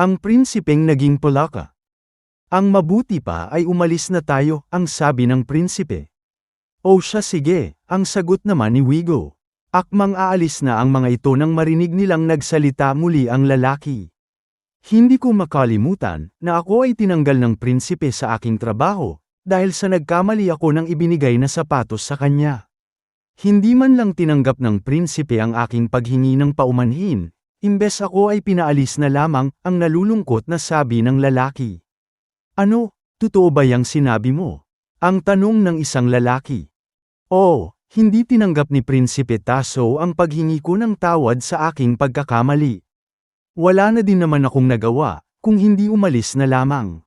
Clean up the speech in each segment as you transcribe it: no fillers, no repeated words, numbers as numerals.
Ang prinsipeng naging palaka. Ang mabuti pa ay umalis na tayo, ang sabi ng prinsipe. O siya sige, ang sagot naman ni Wigo. Akmang aalis na ang mga ito nang marinig nilang nagsalita muli ang lalaki. Hindi ko makalimutan na ako ay tinanggal ng prinsipe sa aking trabaho, dahil sa nagkamali ako ng ibinigay na sapatos sa kanya. Hindi man lang tinanggap ng prinsipe ang aking paghingi ng paumanhin, imbes ako ay pinaalis na lamang, ang nalulungkot na sabi ng lalaki. Ano, totoo ba yang sinabi mo? Ang tanong ng isang lalaki. Oo, hindi tinanggap ni Prinsipe Tasso ang paghingi ko ng tawad sa aking pagkakamali. Wala na din naman akong nagawa, kung hindi umalis na lamang.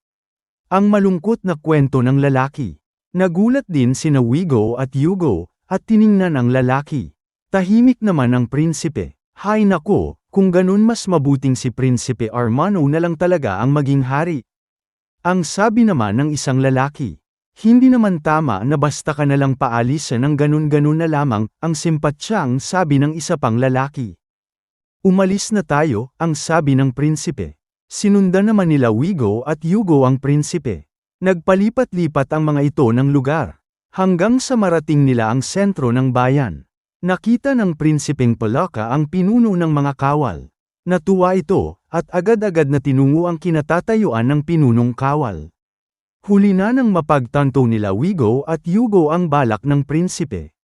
Ang malungkot na kwento ng lalaki. Nagulat din sina Wigo at Hugo, at tiningnan ang lalaki. Tahimik naman ang prinsipe. Hay nako, kung ganun mas mabuting si Prinsipe Armano na lang talaga ang maging hari. Ang sabi naman ng isang lalaki. Hindi naman tama na basta ka na lang paalisan ng ganun-ganun na lamang, ang simpatsyang sabi ng isa pang lalaki. Umalis na tayo, ang sabi ng prinsipe. Sinundan naman nila Wigo at Hugo ang prinsipe. Nagpalipat-lipat ang mga ito ng lugar. Hanggang sa marating nila ang sentro ng bayan. Nakita ng prinsipeng palaka ang pinuno ng mga kawal. Natuwa ito, at agad-agad na tinungo ang kinatatayuan ng pinunong kawal. Huli na nang mapagtanto nila Wigo at Hugo ang balak ng prinsipe.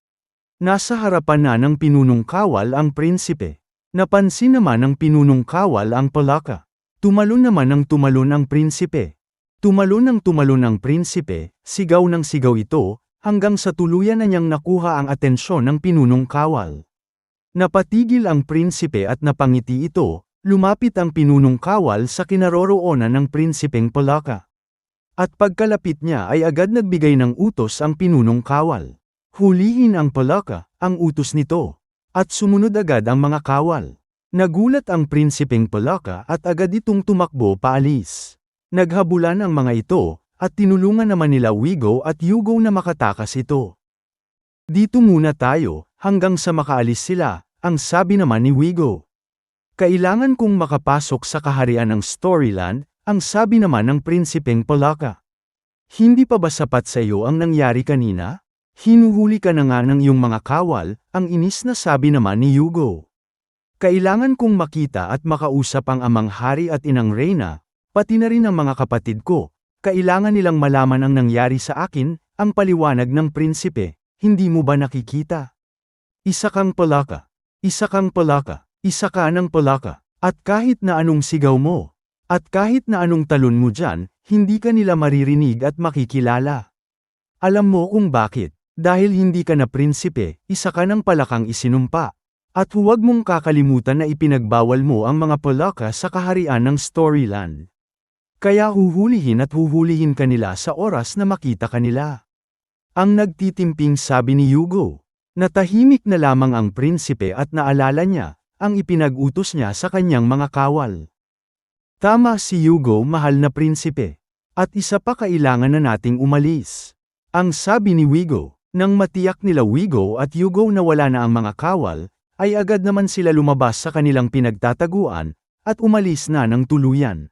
Nasa harapan na ng pinunong kawal ang prinsipe. Napansin naman ng pinunong kawal ang palaka. Tumalon naman ng tumalon ang prinsipe. Tumalon ng tumalon ang prinsipe, sigaw ng sigaw ito, hanggang sa tuluyan na niyang nakuha ang atensyon ng pinunong kawal. Napatigil ang prinsipe at napangiti ito, lumapit ang pinunong kawal sa kinaroroonan ng prinsipeng palaka. At pagkalapit niya ay agad nagbigay ng utos ang pinunong kawal. Hulihin ang palaka, ang utos nito. At sumunod agad ang mga kawal. Nagulat ang prinsipeng palaka at agad itong tumakbo paalis. Naghabulan ang mga ito, at tinulungan naman nila Wigo at Hugo na makatakas ito. Dito muna tayo, hanggang sa makaalis sila, ang sabi naman ni Wigo. Kailangan kong makapasok sa kaharian ng Storyland, ang sabi naman ng prinsipeng palaka. Hindi pa ba sapat sa iyo ang nangyari kanina? Hinuhuli ka na nga ng iyong mga kawal, ang inis na sabi naman ni Hugo. Kailangan kong makita at makausap ang amang hari at inang Reyna, pati na rin ang mga kapatid ko. Kailangan nilang malaman ang nangyari sa akin, ang paliwanag ng prinsipe, hindi mo ba nakikita? Isa kang palaka. Isa kang palaka. Isa ka ng palaka. At kahit na anong sigaw mo, at kahit na anong talon mo dyan, hindi ka nila maririnig at makikilala. Alam mo kung bakit? Dahil hindi ka na prinsipe, isa ka ng palakang isinumpa. At huwag mong kakalimutan na ipinagbawal mo ang mga palaka sa kaharian ng Storyland. Kaya huhulihin at huhulihin kanila sa oras na makita kanila. Ang nagtitimping sabi ni Hugo. Natahimik na lamang ang prinsipe at naalala niya, ang ipinag-utos niya sa kanyang mga kawal. Tama si Hugo, mahal na prinsipe. At isa pa kailangan na nating umalis. Ang sabi ni Wigo. Nang matiyak nila Wigo at Hugo na wala na ang mga kawal, ay agad naman sila lumabas sa kanilang pinagtataguan, at umalis na ng tuluyan.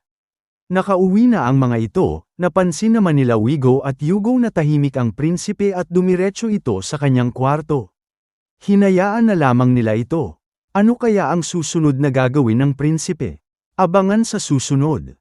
Nakauwi na ang mga ito, napansin naman nila Wigo at Hugo na tahimik ang prinsipe at dumiretso ito sa kanyang kwarto. Hinayaan na lamang nila ito. Ano kaya ang susunod na gagawin ng prinsipe? Abangan sa susunod.